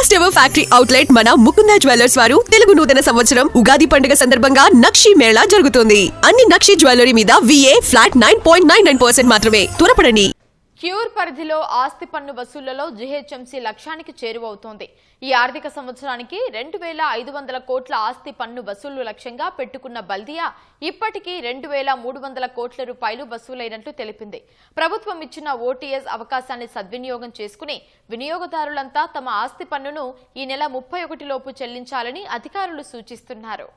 First ever factory outlet మన Mukunda jewellers వారు తెలుగు నూతన సంవత్సరం ఉగాది పండుగ సందర్భంగా నక్షి మేళా జరుగుతుంది. అన్ని నక్షి జ్యువెలరీ మీద VA ఫ్లాట్ 9.99% మాత్రమే. త్వరపడండి. క్యూర్ పరిధిలో ఆస్తి పన్ను వసూళ్లలో GHMC లక్ష్యానికి చేరువవుతోంది. ఈ ఆర్థిక సంవత్సరానికి 2,500 కోట్ల ఆస్తి పన్ను వసూళ్లు లక్ష్యంగా పెట్టుకున్న బల్దియా ఇప్పటికీ 2,300 కోట్ల రూపాయలు వసూలైనట్లు తెలిపింది. ప్రభుత్వం ఇచ్చిన OTS అవకాశాన్ని సద్వినియోగం చేసుకుని వినియోగదారులంతా తమ ఆస్తి పన్నును ఈ నెల 31 లోపు చెల్లించాలని అధికారులు సూచిస్తున్నారు.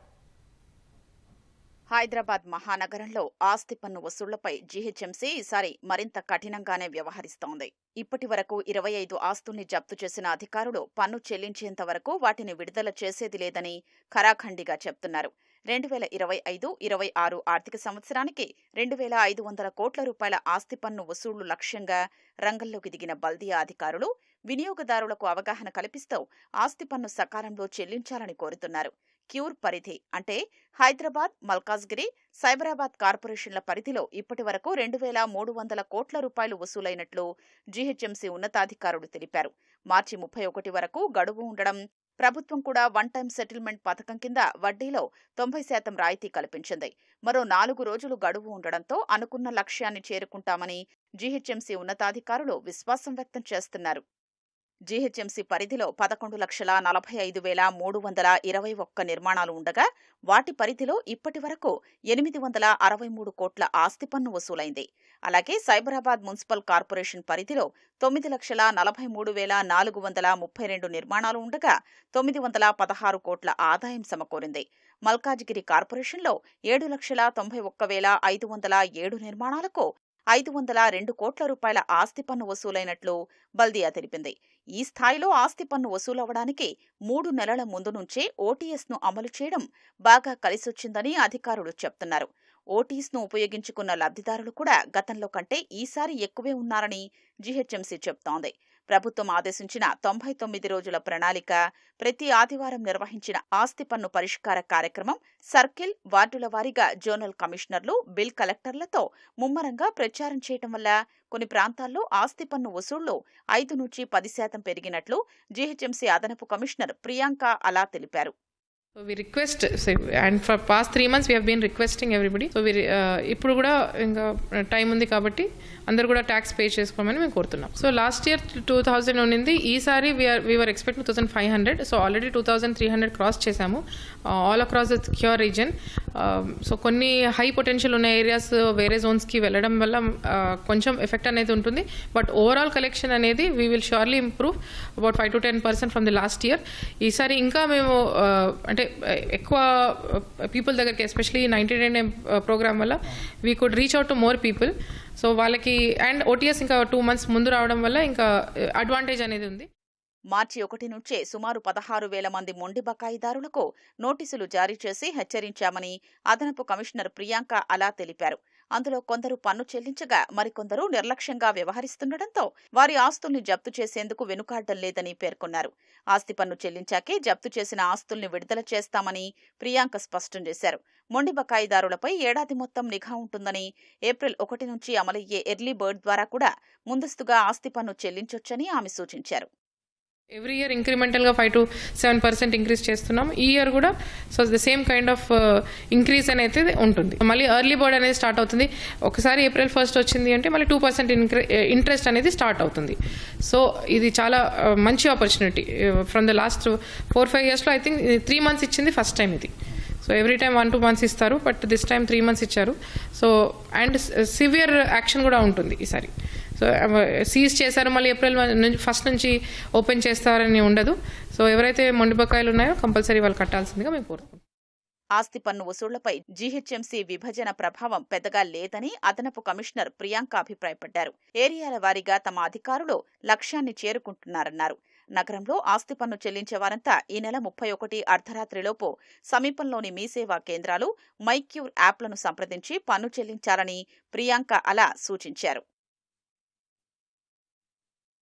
హైదరాబాద్ మహానగరంలో ఆస్తి పన్ను వసూళ్లపై GHMC ఈసారి మరింత కఠినంగానే వ్యవహరిస్తోంది. ఇప్పటి వరకు 25 ఆస్తుల్ని జప్తు చేసిన అధికారులు పన్ను చెల్లించేంత వరకు వాటిని విడుదల చేసేది లేదని ఖరాఖండిగా చెప్తున్నారు. 2025-26 ఆర్థిక సంవత్సరానికి 2,500 కోట్ల రూపాయల ఆస్తి పన్ను వసూళ్లు లక్ష్యంగా రంగంలోకి దిగిన బల్దియా అధికారులు వినియోగదారులకు అవగాహన కల్పిస్తూ ఆస్తి పన్ను సకాలంలో చెల్లించాలని కోరుతున్నారు. క్యూర్ పరిధి అంటే హైదరాబాద్, మల్కాజ్గిరి, సైబరాబాద్ కార్పొరేషన్ల పరిధిలో ఇప్పటి వరకు 2,300 కోట్ల రూపాయలు వసూలైనట్లు GHMC ఉన్నతాధికారులు తెలిపారు. మార్చి 31 వరకు గడువు ఉండడం, ప్రభుత్వం కూడా వన్ టైం సెటిల్మెంట్ పథకం కింద వడ్డీలో 90% రాయితీ కల్పించింది. మరో 4 రోజులు గడువు ఉండడంతో అనుకున్న లక్ష్యాన్ని చేరుకుంటామని GHMC ఉన్నతాధికారులు విశ్వాసం వ్యక్తం చేస్తున్నారు. GHMC పరిధిలో 11,45,321 నిర్మాణాలు ఉండగా వాటి పరిధిలో ఇప్పటి వరకు 863 కోట్ల ఆస్తి పన్ను వసూలైంది. అలాగే సైబరాబాద్ మున్సిపల్ కార్పొరేషన్ పరిధిలో 9,43,432 నిర్మాణాలు ఉండగా 916 కోట్ల ఆదాయం సమకూరింది. మల్కాజ్గిరి కార్పొరేషన్లో 7,91,507 నిర్మాణాలకు 502 కోట్ల రూపాయల ఆస్తి పన్ను వసూలైనట్లు బల్దియా తెలిపింది. ఈ స్థాయిలో ఆస్తి పన్ను వసూలవడానికి 3 నెలల ముందు నుంచే OTSను అమలు చేయడం బాగా కలిసొచ్చిందని అధికారులు చెప్తున్నారు. OTSను ఉపయోగించుకున్న లబ్ధిదారులు కూడా గతంలో కంటే ఈసారి ఎక్కువే ఉన్నారని GHMC చెప్తోంది. ప్రభుత్వం ఆదేశించిన 99 రోజుల ప్రణాళిక, ప్రతి ఆదివారం నిర్వహించిన ఆస్తి పన్ను పరిష్కార కార్యక్రమం, సర్కిల్, వార్డుల వారీగా జోనల్ కమిషనర్లు, బిల్ కలెక్టర్లతో ముమ్మరంగా ప్రచారం చేయటం వల్ల కొన్ని ప్రాంతాల్లో ఆస్తి పన్ను వసూళ్లు 5-10% పెరిగినట్లు GHMC అదనపు కమిషనర్ ప్రియాంక అలా తెలిపారు. So we request, and for past 3 months we have been requesting everybody. So we ఇప్పుడు కూడా ఇంకా టైం ఉంది కాబట్టి అందరు కూడా ట్యాక్స్ పే చేసుకోమని మేము కోరుతున్నాం. సో లాస్ట్ ఇయర్ 2,000 ఉండింది, ఈసారి we are expecting 2,500. So already 2,300 cross చేశాము all across the cure region. So కొన్ని హై పొటెన్షియల్ ఉన్న ఏరియాస్ వేరే జోన్స్కి వెళ్ళడం వల్ల కొంచెం ఎఫెక్ట్ అనేది ఉంటుంది. బట్ ఓవరాల్ కలెక్షన్ అనేది we will surely improve about 5-10% from the last year. ఈసారి ఇంకా మేము అంటే ఎక్కువ పీపుల్ దగ్గరికి, ఎస్పెషలీ 99 ప్రోగ్రామ్ వల్ల we could reach out to more people. So వాళ్ళకి అండ్ OTS ఇంకా 2 months ముందు రావడం వల్ల ఇంకా అడ్వాంటేజ్ అనేది ఉంది. మార్చి 1 నుంచే సుమారు 16,000 మంది మొండి బకాయిదారులకు నోటీసులు జారీ చేసి హెచ్చరించామని అదనపు కమిషనర్ ప్రియాంక అలా తెలిపారు. అందులో కొందరు పన్ను చెల్లించగా మరికొందరు నిర్లక్ష్యంగా వ్యవహరిస్తుండటంతో వారి ఆస్తుల్ని జప్తు చేసేందుకు వెనుకాడడం లేదని పేర్కొన్నారు. ఆస్తి పన్ను చెల్లించాకే జప్తు చేసిన ఆస్తుల్ని విడుదల చేస్తామని ప్రియాంక స్పష్టం చేశారు. మొండి బకాయిదారులపై ఏడాది మొత్తం నిఘా ఉంటుందని, ఏప్రిల్ 1 నుంచి అమలయ్యే ఎర్లీ బర్డ్ ద్వారా కూడా ముందస్తుగా ఆస్తి పన్ను చెల్లించొచ్చని ఆమె సూచించారు. ఎవ్రీ ఇయర్ ఇంక్రిమెంటల్గా 5-7% ఇంక్రీజ్ చేస్తున్నాం. ఈ ఇయర్ కూడా so the same kind of increase అనేది ఉంటుంది. మళ్ళీ ఎర్లీ బర్డ్ అనేది స్టార్ట్ అవుతుంది. ఒకసారి April 1 వచ్చింది అంటే మళ్ళీ 2% ఇంట్రెస్ట్ అనేది స్టార్ట్ అవుతుంది. సో ఇది చాలా మంచి ఆపర్చునిటీ. ఫ్రమ్ ద లాస్ట్ 4-5 yearsలో ఐ థింక్ 3 months ఇచ్చింది ఫస్ట్ టైం ఇది. సో ఎవ్రీ టైం 1-2 months ఇస్తారు, బట్ దిస్ టైం 3 months ఇచ్చారు. సో అండ్ సివియర్ యాక్షన్ కూడా ఉంటుంది ఈసారి. సో సీజ్ చేశారు, మళ్ళీ April 1 నుంచి ఓపెన్ చేస్తారని ఉండదు. సో ఎవరైతే మొండి బకాయిలు ఉన్నాయో కంపల్సరీ వాళ్ళు కట్టాల్సిందిగా మేము కోరుకుంటాం. ఆస్తి పన్ను వసూళ్లపై GHMC విభజన ప్రభావం పెద్దగా లేదని అదనపు కమిషనర్ ప్రియాంక అభిప్రాయపడ్డారు. ఏరియాల వారీగా తమ అధికారులు లక్ష్యాన్ని చేరుకుంటున్నారన్నారు. నగరంలో ఆస్తి పన్ను చెల్లించే వారంతా ఈ నెల 31 అర్ధరాత్రిలోపు సమీపంలోని మీ సేవా కేంద్రాలు, మైక్యూర్ యాప్లను సంప్రదించి పన్ను చెల్లించాలని ప్రియాంక అలా సూచించారు.